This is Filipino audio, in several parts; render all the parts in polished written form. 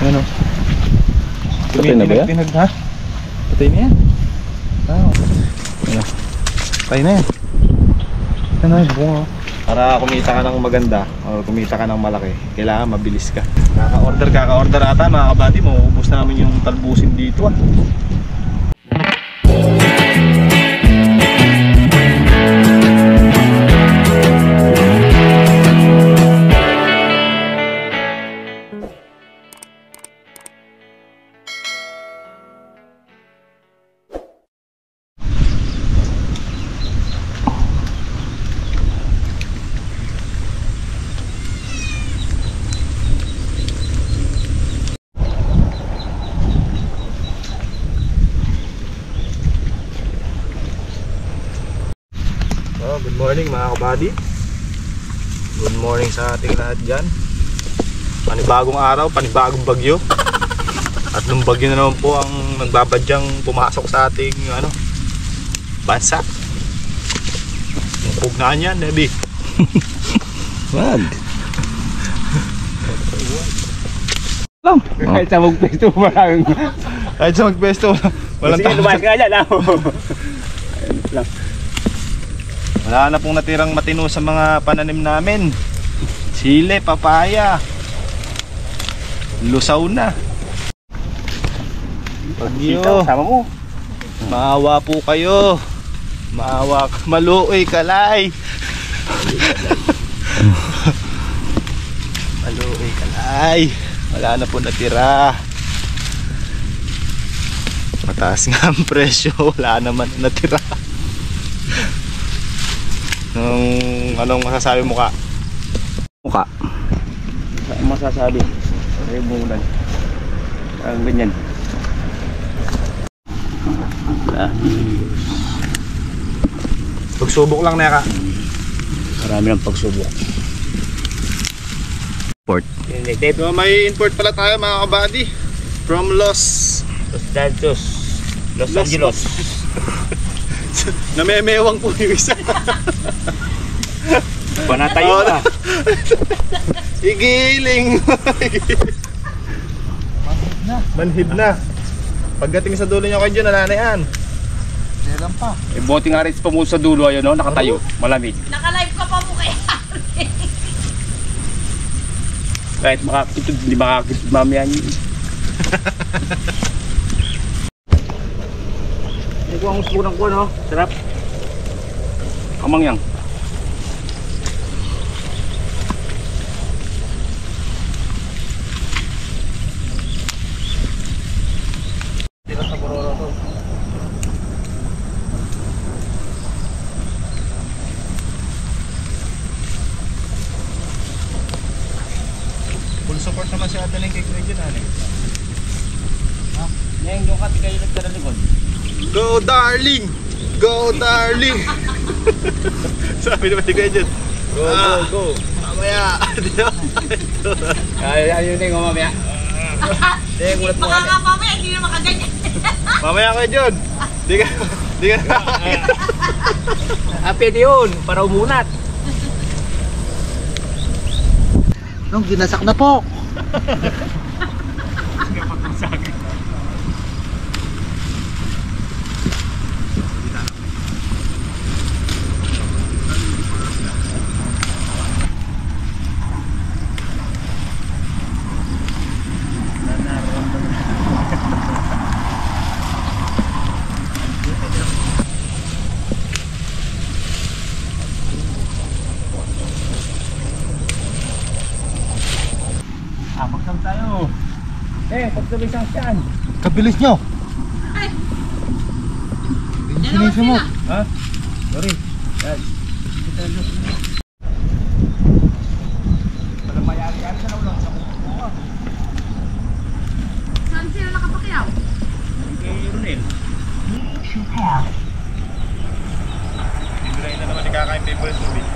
Ano? Patay na ba yan? Tinag ha? Patay na yan. Ano? Patay na yan. Ano yung bunga? Para kumita ka ng maganda o kumita ka ng malaki, kailangan mabilis ka. Kaka-order ata mga kabady, mauubos namin yung talbusin dito ah. Good morning mga kabady. Good morning sa ating lahat dyan. Panibagong araw, panibagong bagyo. At nung bagyo na naman po ang nagbabadyang pumasok sa ating bansa. Yung pugnaan yan, Nebi. Wag. Lang. Kahit sa magpesto walang. Kahit sa magpesto walang sige, lumayas ka dyan. Lang. Wala na pong natirang matino sa mga pananim namin. Sile, papaya, lusaw na. Bagyo, Sama mo. maawa po kayo. Maawa, maluoy kalay. Maluoy kalay. Wala na po natira. Mataas nga ang presyo, wala naman natira. Anong masasabi mo ka? Mukha. Ano masasabi? Ay bulan. Ang ganyan. Pagsubok lang na ka. Marami ng pagsubok. Port. May import pala tayo mga kabady. From Los Angeles. Namemewang po yung isa. Panatayo na. Igiling. Manhid na. Pagdating sa dulo niya kayo dyan, wala na yan. Kailan pa? Eh, bote nga rin pa mo sa dulo ayun, no? Nakatayo, malamig. Naka-live ka pa mo kaya. Kahit makakitod, hindi makakitod mamaya niyo. Ito ang usurang ko, no? Sarap. Kamangyang. Tira sa Bororo to. Full support naman si Ate Ling kay Kuya Jun, ano? Ngayon, yung kati kayo nagkaralikod. Go darling! Go darling! Sabi naman ni Kuya Jun. Go. Mamaya! Ayun na yung mamaya. Baka nga mamaya, hindi na makaganyan. Mamaya Kuya Jun! Di ka na. Pwede yun, para umunat. Nung ginasak na po. Pagsam tayo. Pagsabi siyang siyan. Kabilis nyo! Ay! Sinisimot. Ha? Sorry. Yan. Walang mayari-yari sa ulo. Saan sila nakapakyaw? Kay Ronel. Bibirahin na naman ni Kaka yung favorite movie.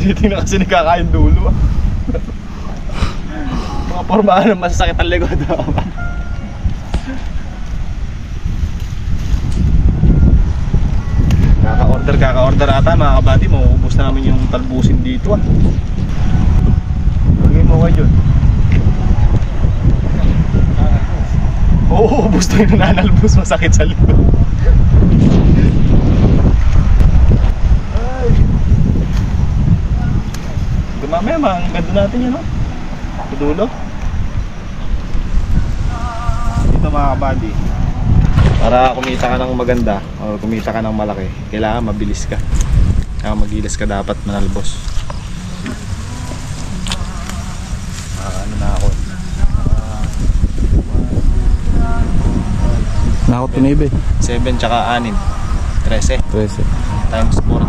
Tinitingnan kasi ni Kaka yung dulo. Mga pormahan ng masasakit ang likod. Kaka-order ata mga kabady. Mauubos namin yung talbusin dito. Lagay mo kayo dyan. Oo, ubos to yung nanalbos. Masakit sa likod. Mamaya ang ganda natin yun, no? Dulo. Dito mga kabady, para kumita ka ng maganda o kumita ka ng malaki, kailangan mabilis ka. Magilas ka dapat manalbos. Ano na ako? Nakot tinibi. 7 tsaka 6 13 13. times 40.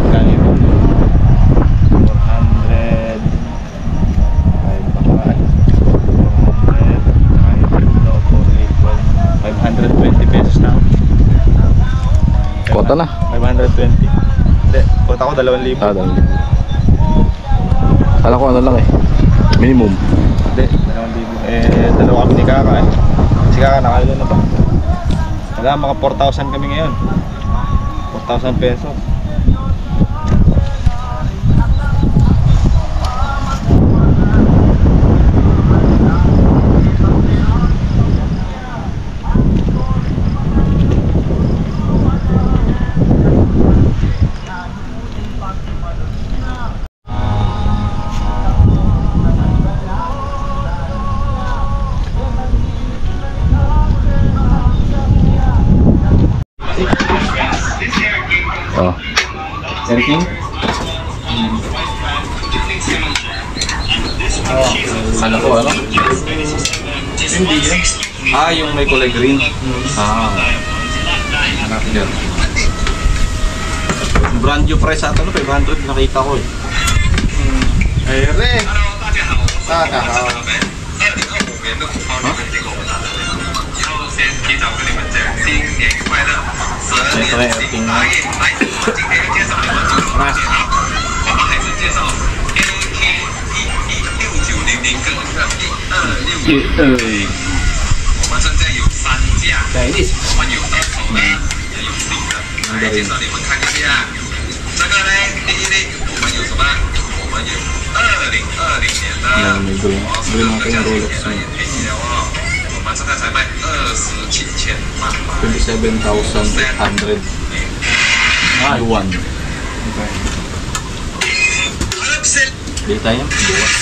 Kaya ito 520 pesos na. Kota na. 520. Hindi, kota ko 2,000. Ah, dali. Kala ko ano lang eh. Minimum. Hindi, 2,000. Dalawa kami ni Kaka eh. Si Kaka nakailan na ba? Wala, mga 4,000 kami ngayon. 4,000 pesos. Oh. Eriking? Ano ko ano? Hindi yan. Ah, yung may kulay green. Ah. Hanapin dyan. Brand new price ata no, 500 nakita ko eh. Ere. Kaka. Ito eh, Eriking. Chinese. Yan, may green. Green natin yung Rolex na yun. 27,800. Yuan. Bili tayo. Bukas.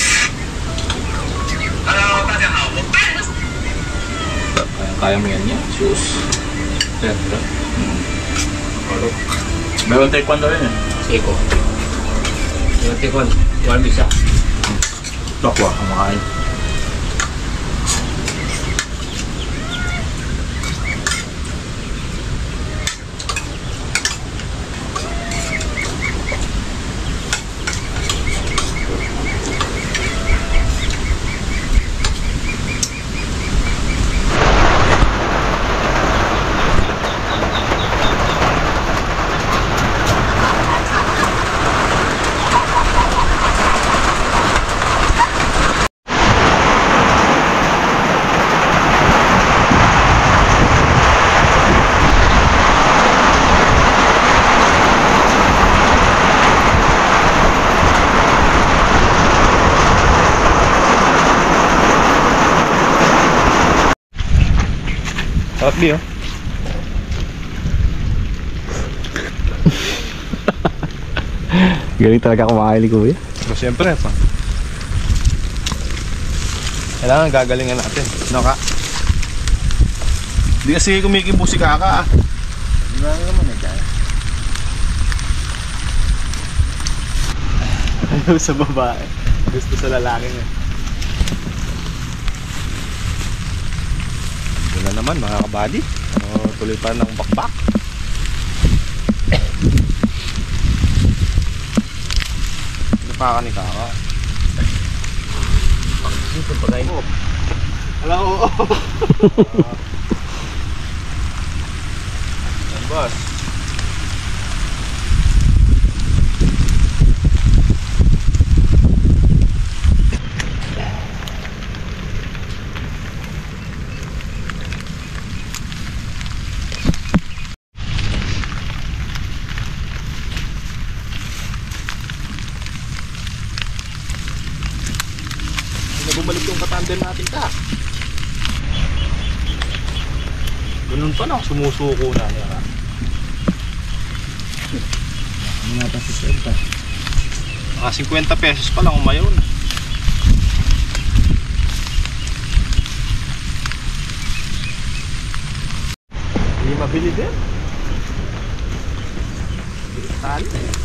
Kaya mo yan niya. Shoes. Siyempre. Mayroon taekwondo rin eh. Siko. Mayroon taekwondo. One bisa. Takwa, kumakain. Sarap di oh. Galing talaga kumain ni Kuya. So, siyempre pa. Kailangan gagalingan natin. No, Ka? Hindi kasi kumikibo si Kaka ah. Di ba naman eh, Kaka? Ayaw sa babae. Gusto sa lalaki niya. Wala naman mga kabady. Tuloy pa ng bakbak. Ano pa ka ni Kaka? Dito pa kayo. Hello. Boss. handle natin ka. Ganun pa lang, sumusuko na niya. Ano nga pa 60? Mga 50 pesos pa lang umayon. Hindi mabili din. Tali.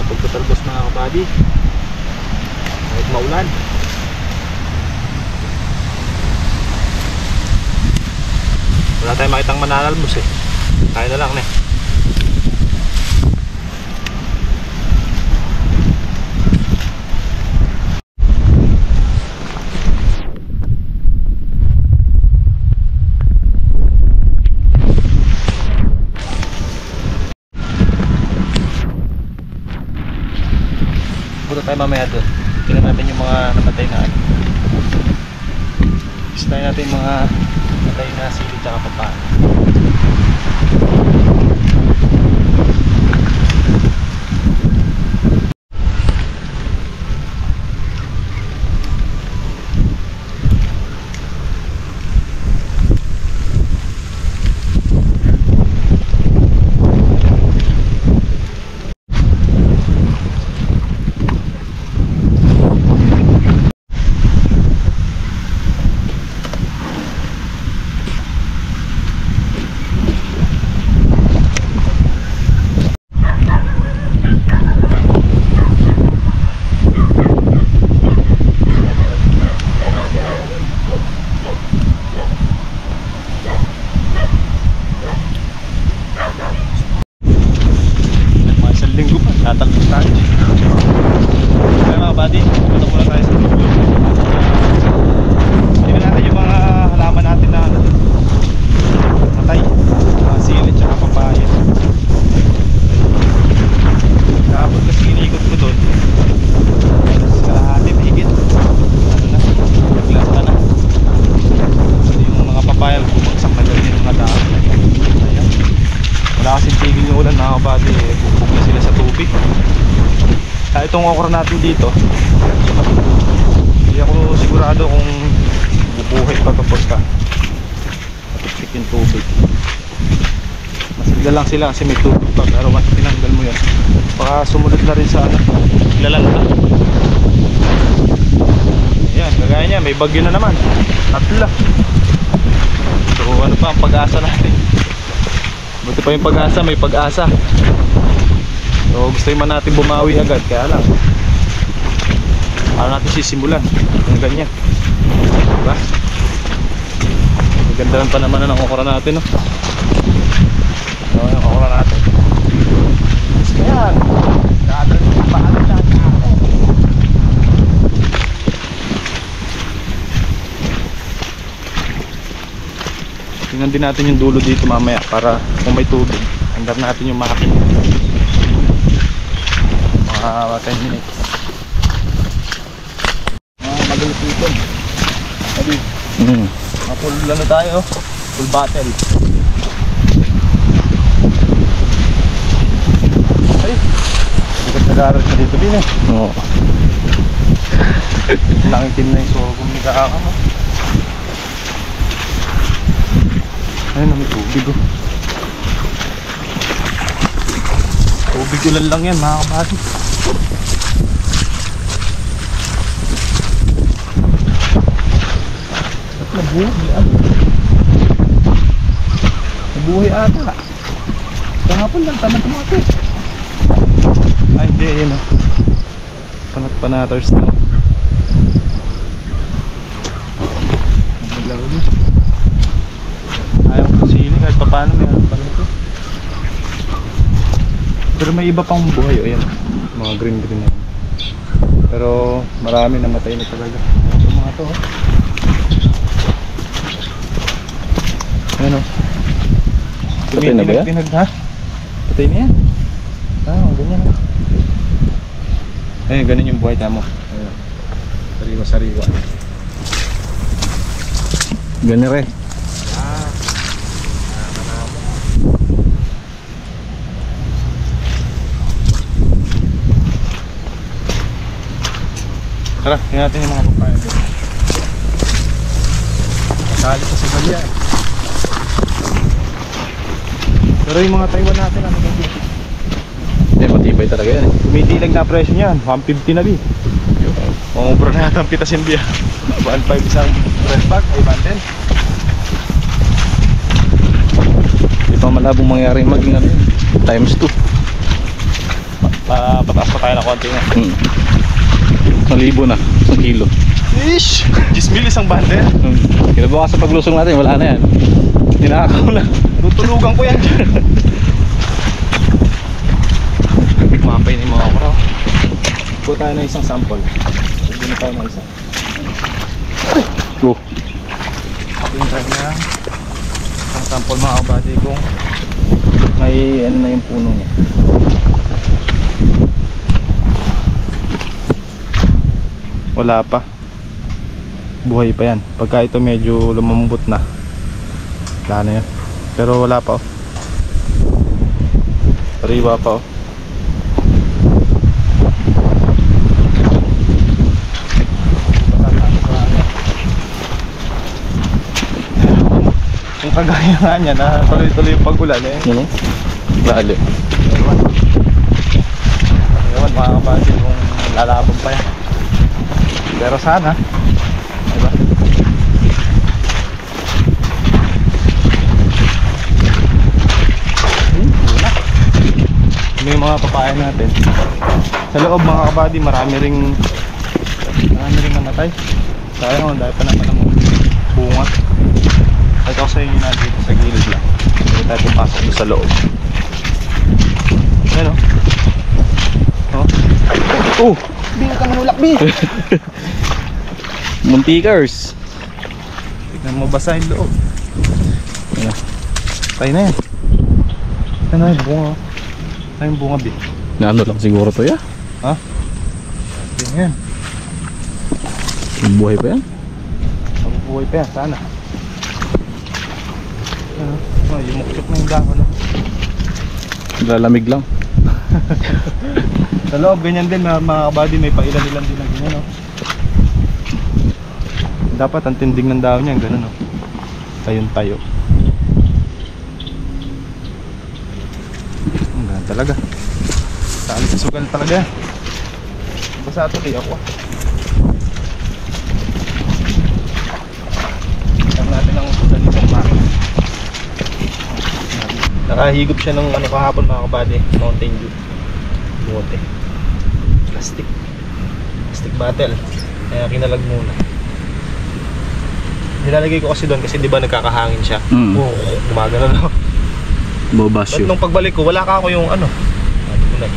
Pagtatalbos mga kabady kahit maulan, wala tayong makitang mananalbos eh. Kaya na lang ne. Punta tayo mamaya doon. Tingnan natin yung mga namatay na ano. Isnayin natin yung mga namatay na sili tsaka papa. Tatalbos tayo. Kaya mga buddy, punta muna tayo sa dulo. Tingnan natin yung mga halaman natin na matay. Mga sili tsaka papaya. Kapag kasi iniikot ko doon, kalahati mahigit. Ano na, naglasa na. Yung mga papaya bumagsak na dyan yung mga daan. Ayan. Wala kasing tigil yung ulan mga kabady, bubog na sila sa tubig. Kaya itong okra natin dito, hindi ako sigurado kung bubuhay pa kapag ka matipik yung tubig. Masigla lang sila kasi may tubig pa, pero once tinanggal mo yan, baka sumunod na rin sa ano, lalanta. Ayan, kagaya niya, may bagyo na naman, tatla. So ano pa ang pag-asa natin? Buti pa yung pag-asa, may pag-asa. So gusto man natin bumawi agad, kaya lang paano natin sisimulan yung ganyan, diba? Maganda lang pa naman ng okra natin, no? So yung okra natin, ayan, dadal yung paan lang ako. Tingnan din natin yung dulo dito mamaya para kung may tubig, andar natin yung makin. Mga 10 minutes. Mga magalit dito. Sabi, mga full ano tayo, full battle. Ay, bigat nag-aaral ka dito din eh. Oo. Langitin na yung sogong ni Kaaka. Ayun, may tubig oh. Tubig ulan lang yan mga kabady. At nabuhay ata. Nabuhay ata. Kahapon lang tamad tumato. Ay hindi, yun oh. Panat-panaters na. Naglaro din. kahit pa paano meron pa nito. Pero may iba pang buhay, o yan. Mga green na yun. Pero marami namatay na talaga. Ito mga to, oh. Ayan, oh. Patay na ba yan? Ha? Patay na yan. Ganyan, oh. Ayun, ganun yung buhay tamo. Ayun. Sariwa-sariwa. Ganun rin. Tara, tingnan natin yung mga papaya dito. Masali pa sa balya eh. Pero yung mga Taiwan natin, ano ba dito? Matibay talaga yan. Tumidilag na presyo niyan, 150 na bi. Mamubro na natin ang pitasin biya. 1.5 isang press bag, ay 110. Di pa malabong mangyari maging ano yun. Times 2. Pataas pa tayo na konti na. 1,000 na. 1 kilo. Ish! 10 mil isang bundle. Kinabukas sa paglusong natin, wala na yan. Ninakaw na. Tutulugan ko yan dyan. Mapay na yung mga okra. Kuha tayo na isang sample. Sige na tayo na isa. Go. Tingnan tayo na isang sample mga kabady kung may ano na yung puno niya. Wala pa. Buhay pa yan. Pagka ito medyo lumambot na, wala na yan. Pero wala pa, oh. Sariwa pa, oh. Yung kagaya nga niya na tuloy-tuloy yung pag-ulan eh. Ano? Lalo. Ewan mga kabady kung lalabog pa yan. Pero sana, diba? Wala. Ito yung mga papaya natin. Sa loob mga kabady, marami ring namatay. Sayang, dahil pa naman ang bunga. Ito kasi yung nandito sa gilid lang. Hindi tayo pupasok doon sa loob. Ayan, oh. Oh! Bing ka manulak, Bing! Muntikers. Tignan mo basa yung loob. Ayan. Tayo na yan. Ayan na yung bunga. Tayo yung bunga, Bing. Naano lang siguro to ya? Ha? Yan yan. Buhay pa yan? Mabubuhay pa yan, sana. Ayan, oh, yumukyok na yung dahon, oh. Lalamig lang. Sa loob, ganyan din mga kabady, may pailan-ilan din na ganyan, oh. Dapat ang tinding ng dahon niyan, ganun, oh. Tayon tayo. Ganun talaga. Saan sa sugal talaga. Basta ito kaya ako. Tignan natin ang sugal nitong makina. Nakahigop siya ng ano kahapon mga kabady, Mountain Dew. Bote. Plastic bottle. Kaya kinalag muna. Nilalagay ko kasi doon kasi di ba nagkakahangin siya. Oo, gumagano na. Bobasyo. But nung pagbalik ko, wala ka ako yung ano. Ano ko na.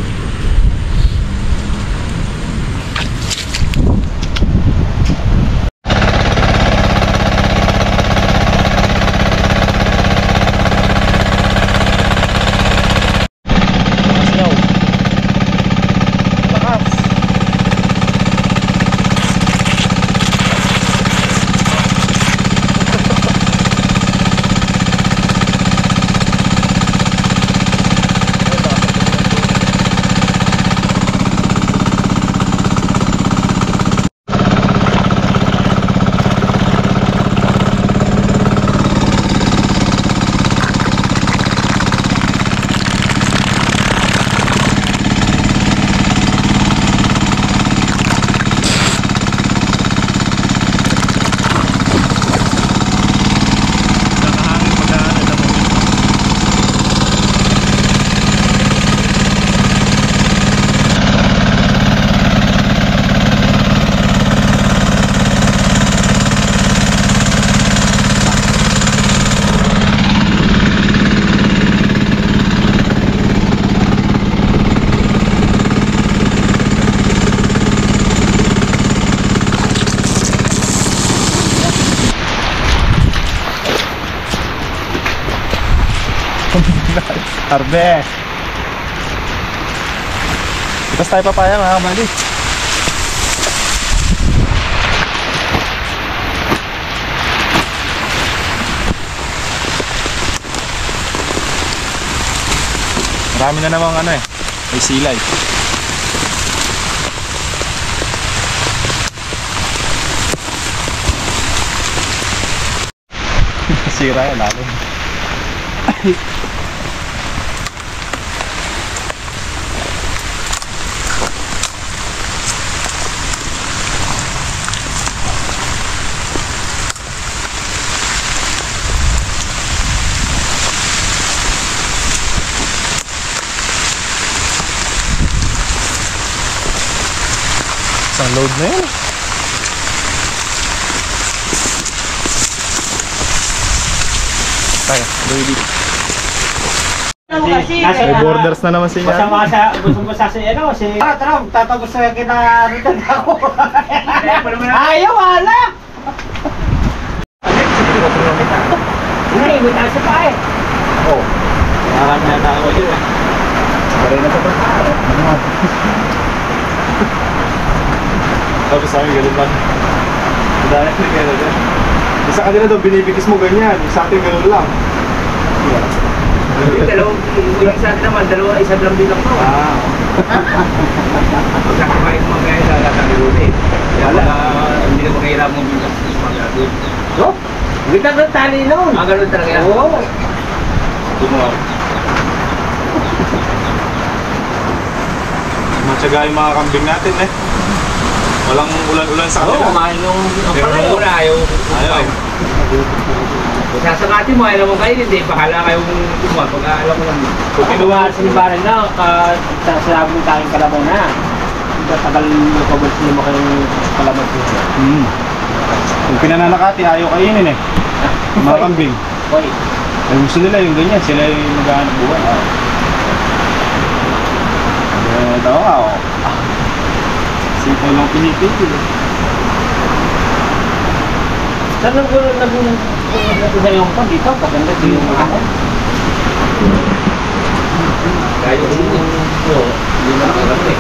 Harvest. Itas tayo papaya mga kabady. Marami na namang ano eh, may silay. Sira yan lalo. Isang load na yun. Tayo, ready. May borders na naman siya. Masama sa, gusto mo sa ano, tara, tatapos sa kita rito ako. Ayaw, wala! Hindi, may taas pa eh. Oo. Nakakanya na ako yun eh. Pare na pa ba? Sabi sa amin, ganun lang. Dahil na gano'n dyan. Isa kanila daw, binibitis mo ganyan. Sa atin, ganun lang. Yung sa atin naman, isa lang din lang to. Pagkakapain mo ngayon sa lalakang eh. Wala, hindi na makahirap mo bilang sa mga gagawin. No? Hindi ka ganun tali noon. Ganun talaga yan? Oo. Tumuha. Matyaga yung mga kambing natin eh. Walang ulan-ulan sa kanila. Oo, kumain yung palay. Ayaw. Ayaw. Kung sasakatin mo, ayaw mo kayo, hindi. Bahala kayong tumuha. Pag-aalam mo lang. Kung kinuha sa libaran na, sasabi mo tayong kalabaw na. Tagal mo pabalsin mo kayong kalabaw siya. Kung pinananakati, ayaw kainin eh. Mga kambing. Hoy. Ay gusto nila yung ganyan, sila yung maghahanap buhay. Ito nga o. Sipo lang pinipigil. Saan nag-una yung pa dito? Paganda dito yung mga kaya yung hindi na nakagat eh.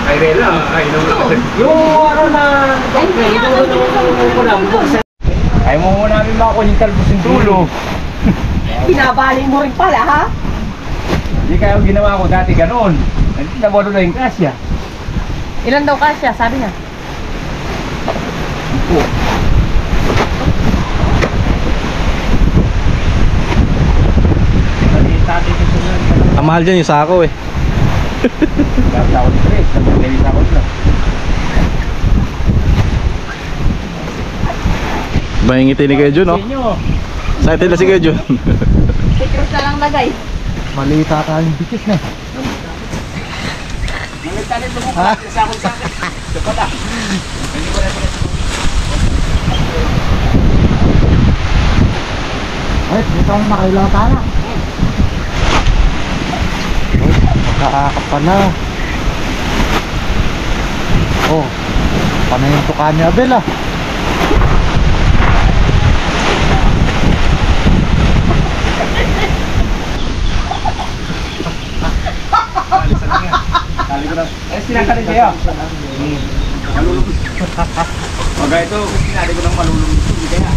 Ay rela, ay naman. Yung ano na ay mo muna namin makakuha yung talbos yung dulo. Binabaling mo rin pala, ha? Hindi kaya yung ginawa ko dati ganoon. Nabalo na yung kasya. Ilan daw kasya, sabi niya? Ang mahal dyan yung sako eh. Gapla ako ni Chris, nagpapalita ako na. Mahingiti ni Kuya Jun oh. Excited na si Kuya Jun. Si Cruz na lang lagay. Malita tayong bikis na. Nagtalit mo sa akin sa akin. Dapat ah. Ay, dito ako makailang tala. Nakakap pa na. Oh, panay yung tuka niya Abel ah. Tali ko na. Ay, sinakalit kayo. Malulubos. Pagka ito, sinali ko ng malulubos. Hindi kaya.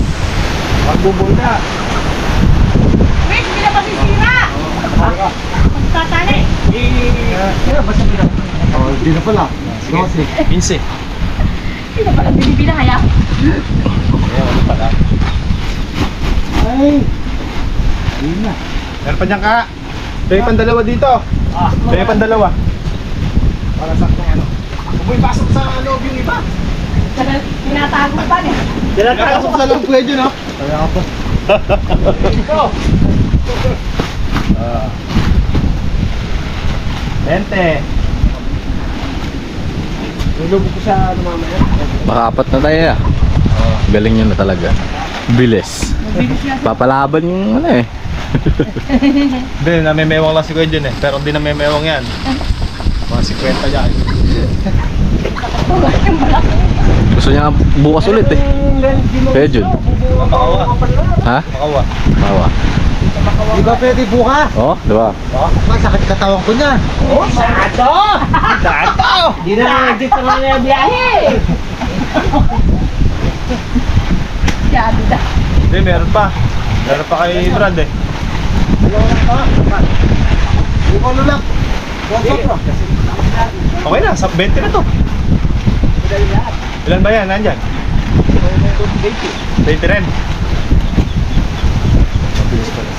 Magbubol na. Wait, hindi na masisira! Magtatali! Basta mo lang. Oh, di na pala. 12. 15. Hindi na pala binibinahaya. Ano pala? Ay! Ayun na. Meron pa dyan ka. Pwede pang dalawa dito. Pwede pang dalawa. Para saktong ano. Kung may pasok sa loob yung iba. Tinatago pa niya. Pasok sa loob pwede no? Kaya ka pa. Ito. 20. Nilubog ko sa lumamaya. Makapat na tayo ah. Galing nyo na talaga. Bilis. Papalaban yung ano eh. Hindi, namemewang lang si Kuya Jun eh. Pero hindi namemewang yan. Mga 50 dyan. Gusto niya bukas ulit eh. Kuya Jun. Makawa. Ha? Makawa. Mawa. makawala. Di ba pwede buka? Oh, diba? Masakit katawan ko niyan. Oh, sato! Sato! Di na dito na na biyahe. Hindi, meron pa. Meron pa kay Brad eh. Buka lulak. Okay na, sa 20 na to. Ilan ba yan? Nandyan? 20 rin. Mabilis pala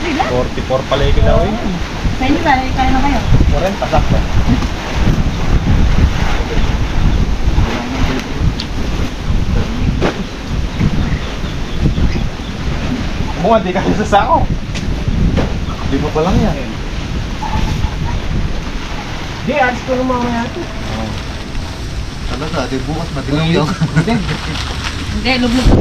sila. 44 pala yung kinawa yun. Kaya na kayo. 40, sakto. Bunga, di kasi sa sako. Di pa pa lang yan. Di, alis ko ng mamaya ito. Talaga, di bukas madilim yung. Hindi, lublog.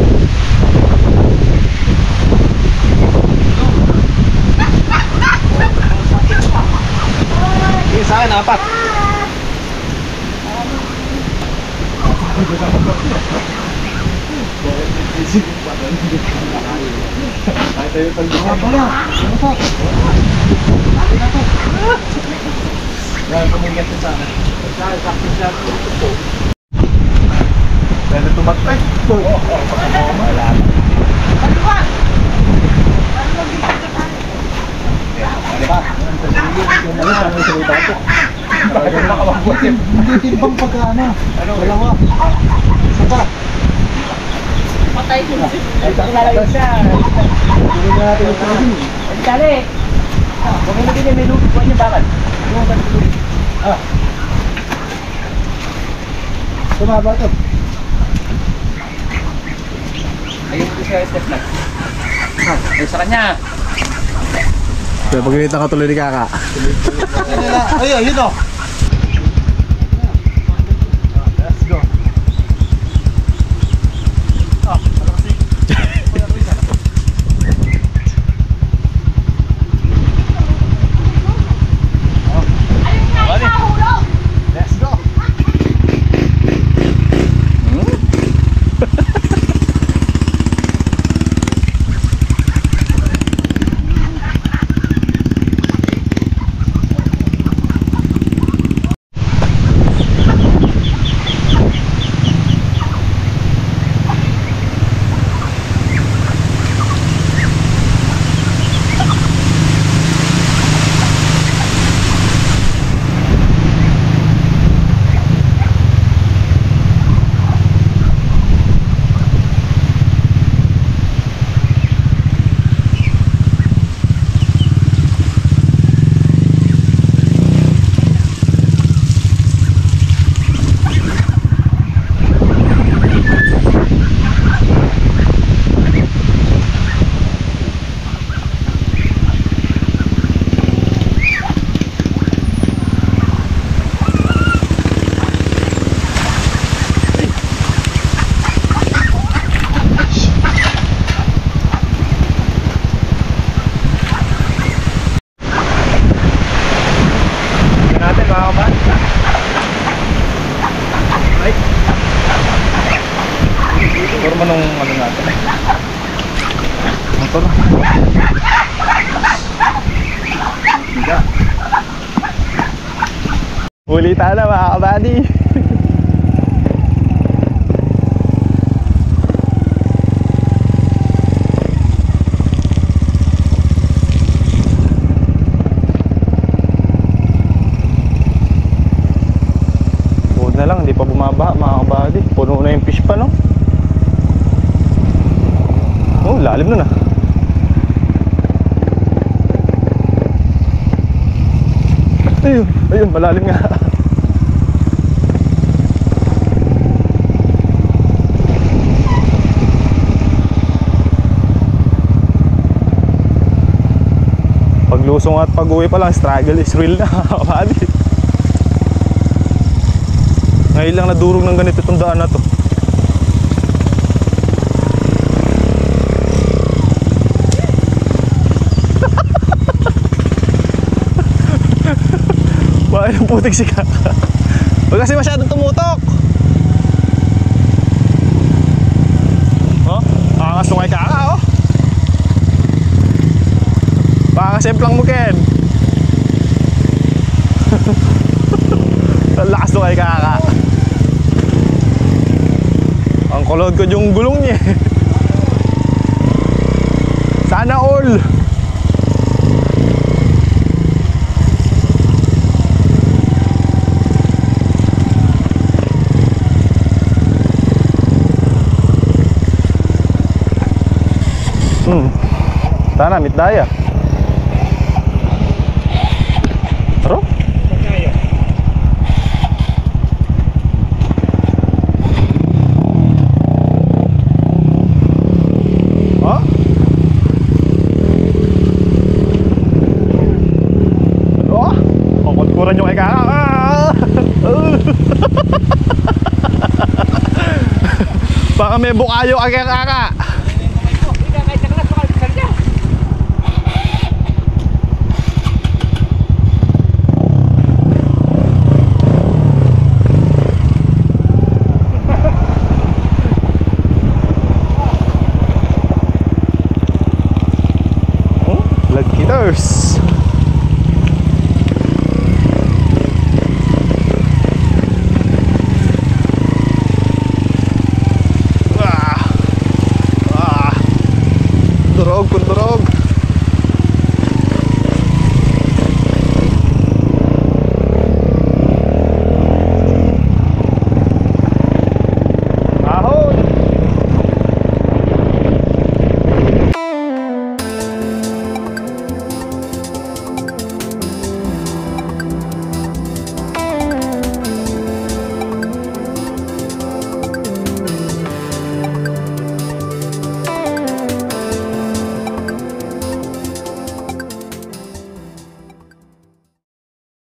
Sige, sa akin, 4. Ay, tayo talbong. Yan, pamigyan ko sa akin. Pwede tumatay. Wala na. Hindi timbang pagkano. Dalawa. Saka. Patay ko. Ay, saan nga lang isa? Hindi na natin ito. Ay, tali. Huwag mo din may lubog. Huwag niyo bakal. Tumaba ito. Ayun ko siya step lang. Ay, sa kanya. Kaya pagkita ka tuloy ni Kaka. Ay, ayun o. Let's go. Let's go. Forma nung ano natin. Motor. Ulitan na mga kabady. Buod na lang, hindi pa bumaba mga kabady. Puno na yung fish pa, no? Oh, lalim nun ah. Ayun, ayun, malalim nga. Paglusong at pag-uwi pa lang, struggle is real na. Ngayon lang nadurog ng ganito itong daan na to. Bakit ang putik si Kaka? Huwag kasi masyadong tumutok. Oh, angas nung kay Kaka. Kakasemplang mo, Ken. Ang lakas to kay Kaka. Ang kulod ko yung gulong niya. Sana all. Sana meet daya. Taro? Oh? Oh? Kukuran yung kay Kaka. Baka may bukayo kay Kaka. Lucky Ters.